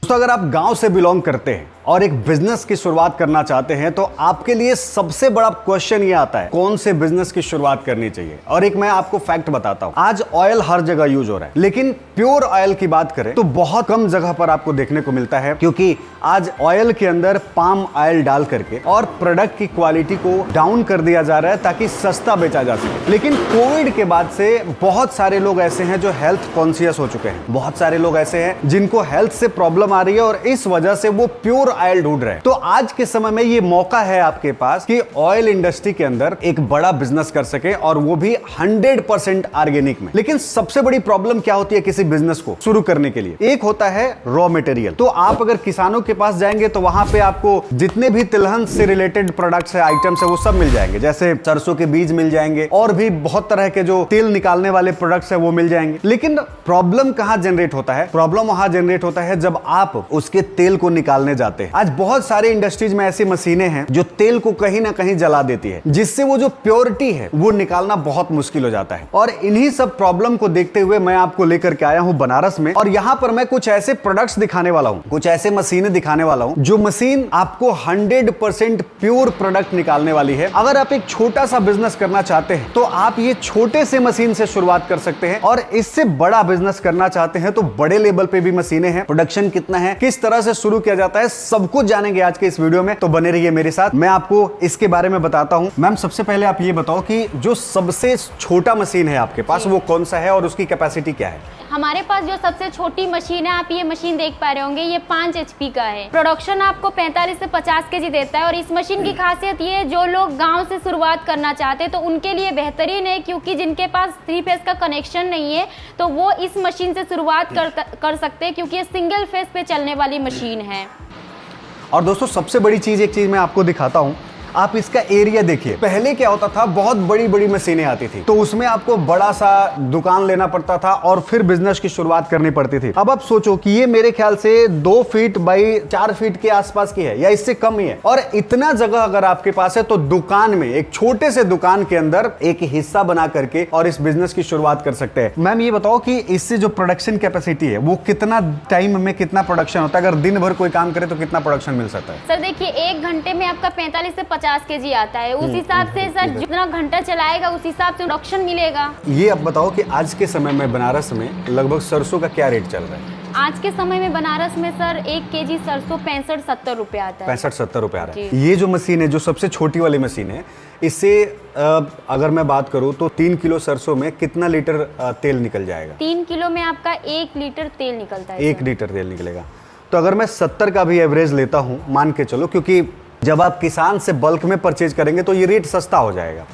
दोस्तों अगर आप गांव से बिलोंग करते हैं और एक बिजनेस की शुरुआत करना चाहते हैं तो आपके लिए सबसे बड़ा क्वेश्चन ये आता है कौन से बिजनेस की शुरुआत करनी चाहिए। और एक मैं आपको फैक्ट बताता हूं, आज ऑयल हर जगह यूज हो रहा है, लेकिन प्योर ऑयल की बात करें तो बहुत कम जगह पर आपको देखने को मिलता है, क्योंकि आज ऑयल के अंदर पाम ऑयल डाल करके और प्रोडक्ट की क्वालिटी को डाउन कर दिया जा रहा है ताकि सस्ता बेचा जा सके। लेकिन कोविड के बाद से बहुत सारे लोग ऐसे हैं जो हेल्थ कॉन्शियस हो चुके हैं, बहुत सारे लोग ऐसे हैं जिनको हेल्थ से प्रॉब्लम आ रही है और इस वजह से वो प्योर ऑयल ढूंढ रहे हैं। तो आज के समय में ये मौका है आपके पास कि ऑयल इंडस्ट्री के अंदर एक बड़ा बिजनेस कर सके, और वो भी 100% ऑर्गेनिक में। लेकिन सबसे बड़ी प्रॉब्लम क्या होती है किसी बिजनेस को शुरू करने के लिए? एक होता है रॉ मटेरियल। तो आप अगर किसानों के पास जाएंगे तो वहां पे आपको जितने भी तिलहन से रिलेटेड प्रोडक्ट्स है, आइटम्स है, वो सब मिल जाएंगे। जैसे सरसों के बीज मिल जाएंगे और भी बहुत तरह के जो तेल निकालने वाले प्रोडक्ट्स है वो मिल जाएंगे। लेकिन प्रॉब्लम कहां जनरेट होता है? प्रॉब्लम वहां जनरेट होता है जब आप उसके तेल को निकालने जाते हैं। आज बहुत सारे इंडस्ट्रीज में ऐसी मशीनें हैं जो तेल को कहीं ना कहीं जला देती है, जिससे वो जो प्योरिटी है वो निकालना बहुत मुश्किल हो जाता है। और इन्हीं सब प्रॉब्लम को देखते हुए मैं आपको लेकर के आया हूं बनारस में, और यहां पर मैं कुछ ऐसे प्रोडक्ट्स दिखाने वाला हूं, कुछ ऐसे मशीनें दिखाने वाला हूं जो मशीन आपको 100% प्योर प्रोडक्ट निकालने वाली है। अगर आप एक छोटा सा बिजनेस करना चाहते हैं तो आप ये छोटे से मशीन से शुरुआत कर सकते हैं, और इससे बड़ा बिजनेस करना चाहते हैं तो बड़े लेवल पे भी मशीनें हैं। प्रोडक्शन कितना है, किस तरह से शुरू किया जाता है, सब कुछ जानेंगे आज के इस वीडियो में। तो बने रहिए मेरे साथ, मैं आपको इसके बारे में बताता हूं। मैम सबसे पहले आप ये बताओ कि जो सबसे छोटा मशीन है आपके पास वो कौन सा है और उसकी कैपेसिटी क्या है? हमारे पास जो सबसे छोटी मशीन है, आप ये मशीन देख पा रहे होंगे, ये 5 HP का है। प्रोडक्शन आपको 45 से 50 kg देता है। और इस मशीन की खासियत ये है, जो लोग गांव से शुरुआत करना चाहते हैं तो उनके लिए बेहतरीन है, क्योंकि जिनके पास 3 फेज का कनेक्शन नहीं है तो वो इस मशीन से शुरुआत कर सकते हैं, क्योंकि ये सिंगल फेज पे चलने वाली मशीन है। और दोस्तों सबसे बड़ी चीज, एक चीज मैं आपको दिखाता हूं, आप इसका एरिया देखिए। पहले क्या होता था, बहुत बड़ी बड़ी मशीनें आती थी तो उसमें आपको बड़ा सा दुकान लेना पड़ता था और फिर बिजनेस की शुरुआत करनी पड़ती थी। अब आप सोचो कि ये मेरे ख्याल से 2 फीट बाई 4 फीट के आसपास की है या इससे कम ही है, और इतना जगह अगर आपके पास है तो दुकान में, एक छोटे से दुकान के अंदर एक हिस्सा बना करके और इस बिजनेस की शुरुआत कर सकते हैं। मैम ये बताओ कि इससे जो प्रोडक्शन कैपेसिटी है वो कितना टाइम में कितना प्रोडक्शन होता है? अगर दिन भर कोई काम करे तो कितना प्रोडक्शन मिल सकता है? सर देखिए, 1 घंटे में आपका 45 से 50 kg आता है। उस हिसाब से सर जितना घंटा चलाएगा उस हिसाब से प्रोडक्शन मिलेगा। ये अब बताओ कि आज के समय में बनारस में लगभग सरसों का क्या रेट चल रहा है? आज के समय में बनारस में सर 1 kg सरसों 65-70 रुपए आता है। 65-70 रुपए आ रहा है। ये जो मशीन है, जो सबसे छोटी वाली मशीन है, इससे अगर मैं बात करूं तो 3 किलो सरसों में कितना लीटर तेल निकल जाएगा? 3 किलो में आपका 1 लीटर तेल निकलता है। 1 लीटर तेल निकलेगा। तो अगर मैं 70 का भी एवरेज लेता हूं, मान के चलो, क्योंकि जब आप किसान से बल्क में परचेज करेंगे तो ये रेट सस्ता हो जाएगा,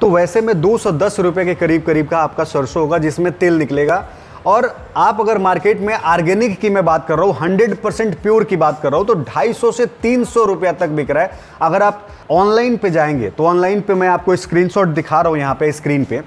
तो वैसे में 210 रुपए के करीब करीब का आपका सरसों होगा जिसमें तेल निकलेगा। और आप अगर मार्केट में ऑर्गेनिक की मैं बात कर रहा हूँ, 100% प्योर की बात कर रहा हूँ, तो 250 से 300 रुपया तक बिक रहा है। अगर आप ऑनलाइन पे जाएंगे तो ऑनलाइन पे मैं आपको स्क्रीनशॉट दिखा रहा हूँ यहाँ पे स्क्रीन पे,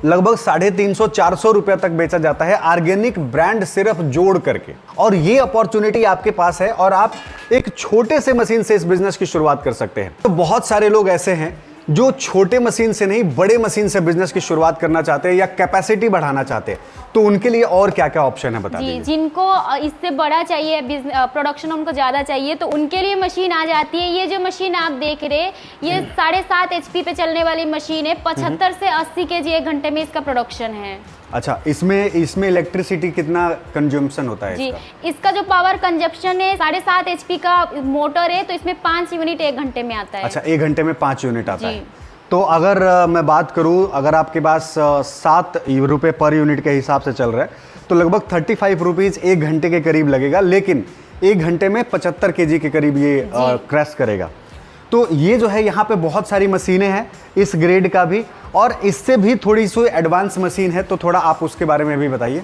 लगभग 350-400 रुपया तक बेचा जाता है ऑर्गेनिक ब्रांड सिर्फ जोड़ करके। और ये अपॉर्चुनिटी आपके पास है और आप एक छोटे से मशीन से इस बिजनेस की शुरुआत कर सकते हैं। तो बहुत सारे लोग ऐसे हैं जो छोटे मशीन से नहीं, बड़े मशीन से बिजनेस की शुरुआत करना चाहते हैं या कैपेसिटी बढ़ाना चाहते हैं, तो उनके लिए और क्या क्या ऑप्शन है बता दीजिए। जिनको इससे बड़ा चाहिए, प्रोडक्शन उनको ज़्यादा चाहिए, तो उनके लिए मशीन आ जाती है। ये जो मशीन आप देख रहे हैं, ये 7.5 HP पे चलने वाली मशीन है। 75 से 80 kg 1 घंटे में इसका प्रोडक्शन है। अच्छा, इसमें इलेक्ट्रिसिटी कितना कंज्यूमशन होता है? इसका जो पावर कंजप्शन है, 7.5 HP का मोटर है, तो इसमें 5 यूनिट 1 घंटे में आता है। अच्छा, 1 घंटे में 5 यूनिट आता है। तो अगर मैं बात करूं, अगर आपके पास 7 रुपए पर यूनिट के हिसाब से चल रहा है तो लगभग 35 रुपीज 1 घंटे के करीब लगेगा, लेकिन 1 घंटे में 75 kg के करीब ये क्रैश करेगा। तो ये जो है, यहाँ पे बहुत सारी मशीनें हैं इस ग्रेड का भी, और इससे भी थोड़ी सी एडवांस मशीन है, तो थोड़ा आप उसके बारे में भी बताइए।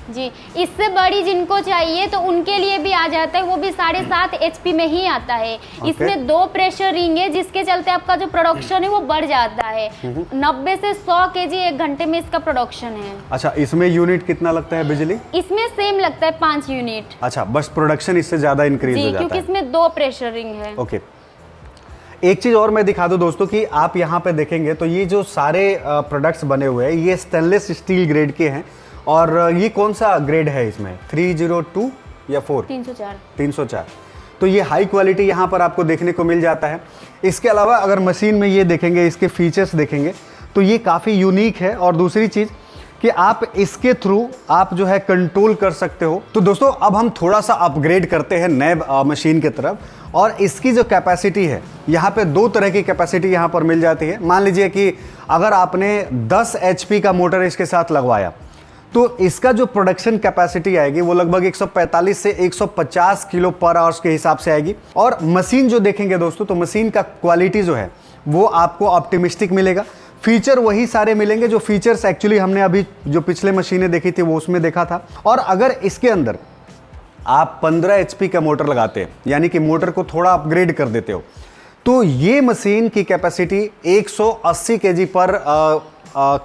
जी, इससे बड़ी जिनको चाहिए तो उनके लिए भी आ जाता है, वो भी 7.5 HP में ही आता है। इसमें 2 प्रेशर रिंग है, जिसके चलते आपका जो प्रोडक्शन है वो बढ़ जाता है। 90 से 100 kg 1 घंटे में इसका प्रोडक्शन है। अच्छा, इसमें यूनिट कितना लगता है बिजली? इसमें सेम लगता है 5 यूनिट। अच्छा, बस प्रोडक्शन इससे ज्यादा इंक्रीज हो जाता है, क्योंकि इसमें 2 प्रेशर रिंग है। ओके। एक चीज और मैं दिखा दूं दोस्तों कि आप यहाँ पे देखेंगे तो ये जो सारे प्रोडक्ट्स बने हुए हैं ये स्टेनलेस स्टील ग्रेड के हैं। और ये कौन सा ग्रेड है इसमें? 302 या 4? 304। 304। तो ये हाई क्वालिटी यहाँ पर आपको देखने को मिल जाता है। इसके अलावा अगर मशीन में ये देखेंगे, इसके फीचर्स देखेंगे तो ये काफ़ी यूनिक है। और दूसरी चीज़ कि आप इसके थ्रू आप जो है कंट्रोल कर सकते हो। तो दोस्तों अब हम थोड़ा सा अपग्रेड करते हैं नए मशीन की तरफ, और इसकी जो कैपेसिटी है यहाँ पे 2 तरह की कैपेसिटी यहाँ पर मिल जाती है। मान लीजिए कि अगर आपने 10 HP का मोटर इसके साथ लगवाया तो इसका जो प्रोडक्शन कैपेसिटी आएगी वो लगभग 145 से 150 किलो पर आवर्स के हिसाब से आएगी। और मशीन जो देखेंगे दोस्तों, तो मशीन का क्वालिटी जो है वो आपको ऑप्टिमिस्टिक मिलेगा। फीचर वही सारे मिलेंगे जो फीचर्स एक्चुअली हमने अभी जो पिछले मशीनें देखी थी वो उसमें देखा था। और अगर इसके अंदर आप 15 HP का मोटर लगाते हैं, यानी कि मोटर को थोड़ा अपग्रेड कर देते हो, तो ये मशीन की कैपेसिटी 180 kg पर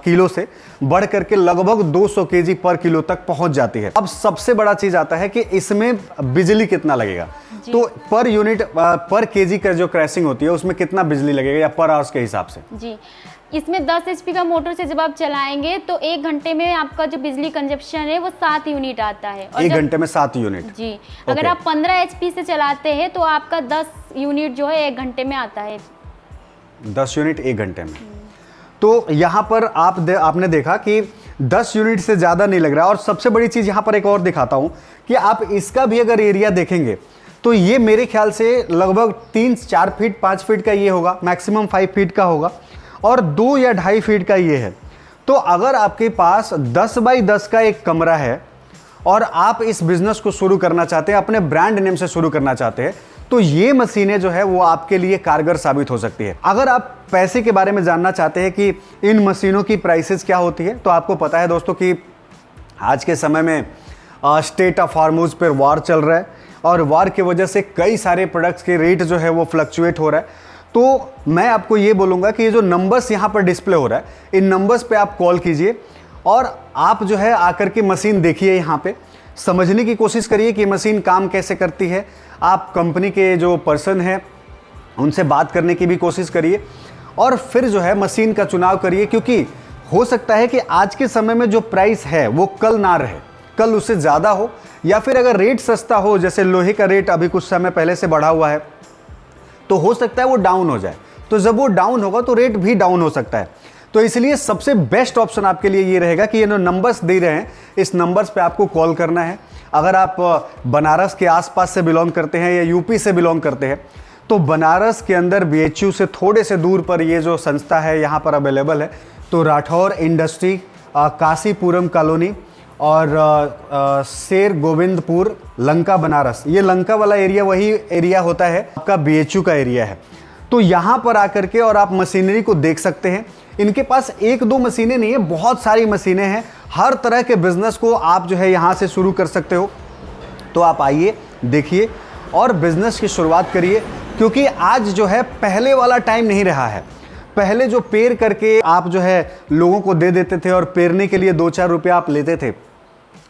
किलो से बढ़ करके लगभग 200 kg पर किलो तक पहुंच जाती है। अब सबसे बड़ा चीज आता है कि इसमें बिजली कितना लगेगा। तो पर यूनिट पर केजी का जो क्रैशिंग होती है उसमें कितना बिजली लगेगा या पर आवर्स के हिसाब से? जी, इसमें 10 HP का मोटर से जब आप चलाएंगे तो 1 घंटे में आपका जो बिजली कंजप्शन है वो 7 यूनिट आता है। और 1 घंटे में 7 यूनिट? जी, अगर आप 15 HP से चलाते हैं तो आपका 10 यूनिट जो है 1 घंटे में आता है। 10 यूनिट 1 घंटे में। तो यहाँ पर आपने देखा कि 10 यूनिट से ज़्यादा नहीं लग रहा। और सबसे बड़ी चीज़ यहाँ पर एक और दिखाता हूँ कि आप इसका भी अगर एरिया देखेंगे तो ये मेरे ख्याल से लगभग 3-4 फीट 5 फीट का ये होगा, मैक्सिमम 5 फीट का होगा, और 2 या 2.5 फीट का ये है। तो अगर आपके पास 10 बाई 10 का एक कमरा है और आप इस बिज़नेस को शुरू करना चाहते हैं, अपने ब्रांड नेम से शुरू करना चाहते हैं, तो ये मशीनें जो है वो आपके लिए कारगर साबित हो सकती है। अगर आप पैसे के बारे में जानना चाहते हैं कि इन मशीनों की प्राइसेस क्या होती है, तो आपको पता है दोस्तों कि आज के समय में स्टेट ऑफ हार्मोज पर वार चल रहा है, और वार की वजह से कई सारे प्रोडक्ट्स के रेट जो है वो फ्लक्चुएट हो रहा है। तो मैं आपको ये बोलूँगा कि ये जो नंबर्स यहाँ पर डिस्प्ले हो रहा है, इन नंबर्स पे आप कॉल कीजिए और आप जो है आकर के मशीन देखिए, यहाँ पे समझने की कोशिश करिए कि मशीन काम कैसे करती है। आप कंपनी के जो पर्सन हैं उनसे बात करने की भी कोशिश करिए, और फिर जो है मशीन का चुनाव करिए, क्योंकि हो सकता है कि आज के समय में जो प्राइस है वो कल ना रहे, कल उससे ज़्यादा हो, या फिर अगर रेट सस्ता हो, जैसे लोहे का रेट अभी कुछ समय पहले से बढ़ा हुआ है, तो हो सकता है वो डाउन हो जाए। तो जब वो डाउन होगा तो रेट भी डाउन हो सकता है। तो इसलिए सबसे बेस्ट ऑप्शन आपके लिए ये रहेगा कि ये जो नंबर्स दे रहे हैं, इस नंबर्स पे आपको कॉल करना है। अगर आप बनारस के आसपास से बिलोंग करते हैं या यूपी से बिलोंग करते हैं, तो बनारस के अंदर BHU से थोड़े से दूर पर ये जो संस्था है यहाँ पर अवेलेबल है। तो राठौर इंडस्ट्री, काशीपुरम कॉलोनी और शेर गोविंदपुर, लंका, बनारस, ये लंका वाला एरिया वही एरिया होता है आपका BHU का एरिया है। तो यहाँ पर आकर के और आप मशीनरी को देख सकते हैं। इनके पास 1-2 मशीनें नहीं है, बहुत सारी मशीनें हैं। हर तरह के बिजनेस को आप जो है यहाँ से शुरू कर सकते हो। तो आप आइए, देखिए और बिजनेस की शुरुआत करिए, क्योंकि आज जो है पहले वाला टाइम नहीं रहा है। पहले जो पेर करके आप जो है लोगों को दे देते थे और पेरने के लिए 2-4 रुपये आप लेते थे,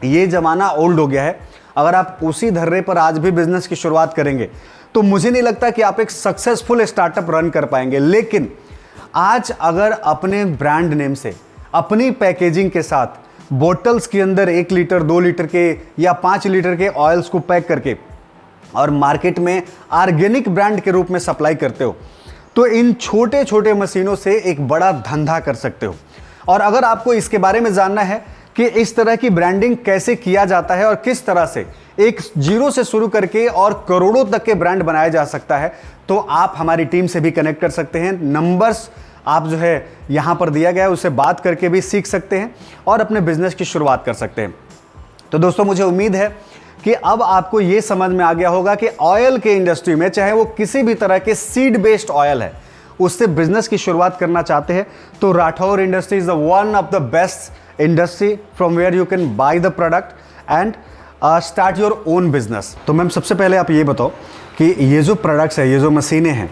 ये ज़माना ओल्ड हो गया है। अगर आप उसी धर्रे पर आज भी बिजनेस की शुरुआत करेंगे तो मुझे नहीं लगता कि आप एक सक्सेसफुल स्टार्टअप रन कर पाएंगे। लेकिन आज अगर अपने ब्रांड नेम से, अपनी पैकेजिंग के साथ बोतल्स के अंदर 1 लीटर 2 लीटर के या 5 लीटर के ऑयल्स को पैक करके और मार्केट में ऑर्गेनिक ब्रांड के रूप में सप्लाई करते हो, तो इन छोटे छोटे मशीनों से एक बड़ा धंधा कर सकते हो। और अगर आपको इसके बारे में जानना है कि इस तरह की ब्रांडिंग कैसे किया जाता है और किस तरह से एक जीरो से शुरू करके और करोड़ों तक के ब्रांड बनाया जा सकता है, तो आप हमारी टीम से भी कनेक्ट कर सकते हैं। नंबर्स आप जो है यहाँ पर दिया गया है, उससे बात करके भी सीख सकते हैं और अपने बिजनेस की शुरुआत कर सकते हैं। तो दोस्तों, मुझे उम्मीद है कि अब आपको ये समझ में आ गया होगा कि ऑयल के इंडस्ट्री में, चाहे वो किसी भी तरह के सीड बेस्ड ऑयल है, उससे बिजनेस की शुरुआत करना चाहते हैं तो Rathore industry is one of the best industry from where you can buy the product and start your own business. तो मैम, सबसे पहले आप ये बताओ कि ये जो प्रोडक्ट्स है, ये जो मशीनें हैं,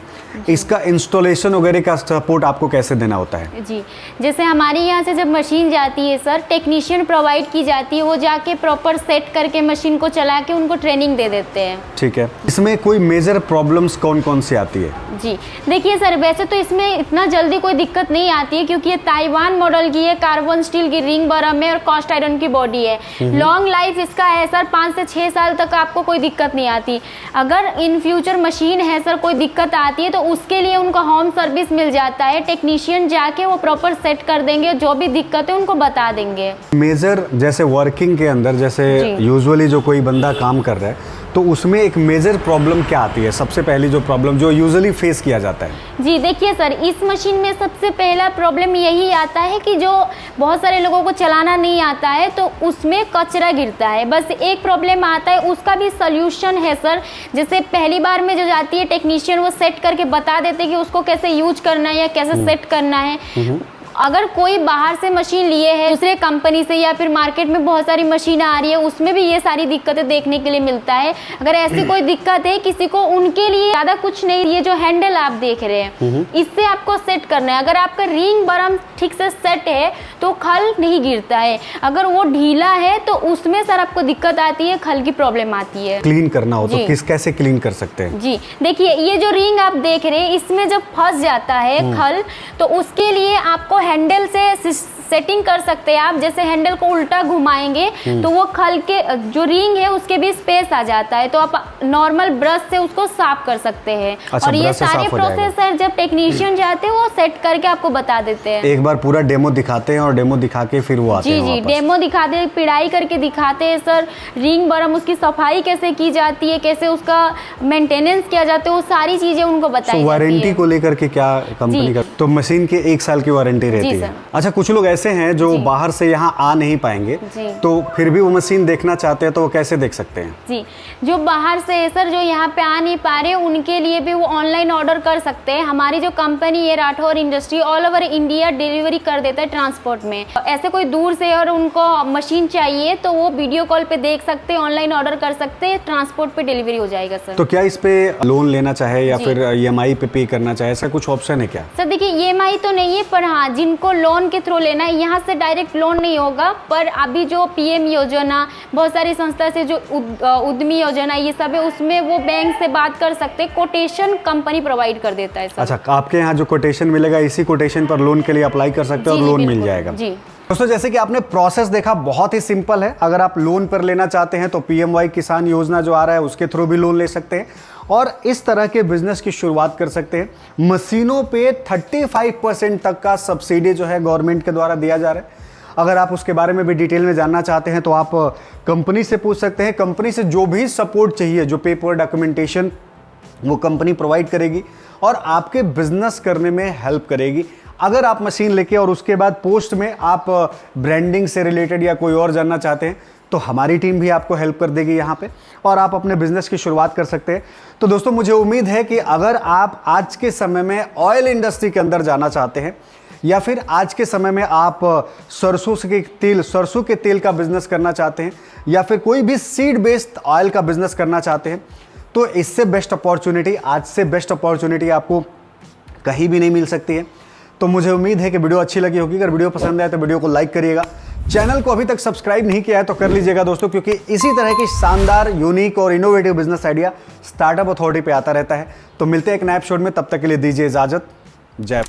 इसका इंस्टॉलेशन वगैरह का सपोर्ट आपको कैसे देना होता है? जी, जैसे हमारे यहाँ से जब मशीन जाती है सर, टेक्नीशियन प्रोवाइड की जाती है, वो जाके प्रॉपर सेट करके मशीन को चला के उनको ट्रेनिंग दे देते हैं। ठीक है। इसमें कोई मेजर प्रॉब्लम्स कौन कौन सी आती है? जी देखिए सर, वैसे तो इसमें इतना जल्दी कोई दिक्कत नहीं आती है, क्योंकि ये ताइवान मॉडल की है, कार्बन स्टील की रिंग बरम है और कास्ट आयरन की बॉडी है। लॉन्ग लाइफ इसका है सर, सर 5 से 6 साल तक आपको कोई दिक्कत नहीं आती। अगर इन फ्यूचर मशीन है सर कोई दिक्कत आती है तो उसके लिए उनको होम सर्विस मिल जाता है, टेक्नीशियन जाके वो प्रॉपर सेट कर देंगे, जो भी दिक्कत है उनको बता देंगे। मेजर जैसे वर्किंग के अंदर जैसे यूजुअली जो कोई बंदा काम कर रहा है तो उसमें एक मेजर प्रॉब्लम क्या आती है? सबसे पहली जो प्रॉब्लम जो यूजुअली फेस किया जाता है। जी देखिए सर, इस मशीन में सबसे पहला प्रॉब्लम यही आता है कि जो बहुत सारे लोगों को चलाना नहीं आता है तो उसमें कचरा गिरता है, बस एक प्रॉब्लम आता है। उसका भी सल्यूशन है सर, जैसे पहली बार में जो जाती है टेक्नीशियन वो सेट करके बता देते हैं कि उसको कैसे यूज करना है या कैसे सेट करना है। अगर कोई बाहर से मशीन लिए है दूसरे कंपनी से या फिर मार्केट में बहुत सारी मशीनें आ रही है उसमें भी ये सारी दिक्कतें देखने के लिए मिलता है। अगर ऐसी कोई दिक्कत है किसी को, उनके लिए ज़्यादा कुछ नहीं, ये जो हैंडल आप देख रहे हैं इससे आपको सेट करना है। अगर आपका रिंग बरम ठीक से सेट है तो खल नहीं गिरता है, अगर वो ढीला है तो उसमें सर आपको दिक्कत आती है, खल की प्रॉब्लम आती है। क्लीन करना हो तो कैसे क्लीन कर सकते हैं? जी देखिए, ये जो रिंग आप देख रहे हैं इसमें जब फंस जाता है खल तो उसके लिए आपको हैंडल से सेटिंग कर सकते हैं आप। जैसे हैंडल को उल्टा घुमाएंगे तो वो खल के जो रिंग है उसके भी स्पेस आ जाता है, तो आप नॉर्मल ब्रश से उसको साफ कर सकते हैं। अच्छा, और ये सारे प्रोसेस सर जब टेक्नीशियन जाते हैं वो सेट करके आपको बता देते हैं। एक बार पूरा डेमो दिखाते हैं और डेमो दिखा के फिर वो आते हैं। जी डेमो दिखाते हैं, पिड़ाई करके दिखाते हैं सर, रिंग बरम उसकी सफाई कैसे की जाती है, कैसे उसका मेंटेनेंस किया जाता है, वो सारी चीजें उनको बताई जाती है। वारंटी को लेकर के क्या कंपनी का? तो मशीन के 1 साल की वारंटी रहती है। अच्छा, कुछ लोग ऐसे हैं जो बाहर से यहाँ आ नहीं पाएंगे तो फिर भी वो मशीन देखना चाहते हैं तो वो कैसे देख सकते हैं? जी, जो बाहर से है सर, जो यहाँ पे आ नहीं पा रहे उनके लिए भी वो ऑनलाइन ऑर्डर कर सकते हैं। हमारी जो कंपनी है Rathore industry all over India delivery कर देता है ट्रांसपोर्ट में। ऐसे कोई दूर से और उनको मशीन चाहिए तो वो वीडियो कॉल पे देख सकते हैं, ऑनलाइन ऑर्डर कर सकते हैं, ट्रांसपोर्ट पे डिलीवरी हो जाएगा सर। तो क्या इस पे लोन लेना चाहे या फिर EMI पे करना चाहे, ऐसा कुछ ऑप्शन है क्या? सर देखिए, EMI तो नहीं है, पर हाँ जिनको लोन के थ्रू लेना है, यहाँ से डायरेक्ट लोन नहीं होगा, पर अभी जो PM योजना, बहुत सारी संस्था से जो उद्यमी योजना ये सब है उसमें वो बैंक से बात कर सकते हैं, कोटेशन कंपनी प्रोवाइड कर देता है सर। अच्छा, आपके यहाँ जो कोटेशन मिलेगा इसी कोटेशन पर लोन के लिए अप्लाई कर सकते हैं और लोन मिल जाएगा। जी दोस्तों, जैसे कि आपने प्रोसेस देखा, बहुत ही सिंपल है। अगर आप लोन पर लेना चाहते हैं तो PMY किसान योजना जो आ रहा है उसके थ्रू भी लोन ले सकते हैं और इस तरह के बिजनेस की शुरुआत कर सकते हैं। मशीनों पे 35% तक का सब्सिडी जो है गवर्नमेंट के द्वारा दिया जा रहा है। अगर आप उसके बारे में भी डिटेल में जानना चाहते हैं तो आप कंपनी से पूछ सकते हैं। कंपनी से जो भी सपोर्ट चाहिए, जो पेपर डॉक्यूमेंटेशन, वो कंपनी प्रोवाइड करेगी और आपके बिजनेस करने में हेल्प करेगी। अगर आप मशीन लेके और उसके बाद पोस्ट में आप ब्रांडिंग से रिलेटेड या कोई और जानना चाहते हैं तो हमारी टीम भी आपको हेल्प कर देगी यहाँ पे और आप अपने बिजनेस की शुरुआत कर सकते हैं। तो दोस्तों, मुझे उम्मीद है कि अगर आप आज के समय में ऑयल इंडस्ट्री के अंदर जाना चाहते हैं या फिर आज के समय में आप सरसों के तेल का बिजनेस करना चाहते हैं या फिर कोई भी सीड बेस्ड ऑयल का बिजनेस करना चाहते हैं तो इससे बेस्ट अपॉर्चुनिटी, आज से बेस्ट अपॉर्चुनिटी आपको कहीं भी नहीं मिल सकती है। तो मुझे उम्मीद है कि वीडियो अच्छी लगी होगी। अगर वीडियो पसंद आए तो वीडियो को लाइक करिएगा। चैनल को अभी तक सब्सक्राइब नहीं किया है तो कर लीजिएगा दोस्तों, क्योंकि इसी तरह की शानदार, यूनिक और innovative business idea startup authority पे आता रहता है। तो मिलते हैं एक नए एपिसोड में, तब तक के लिए दीजिए इजाजत। जय।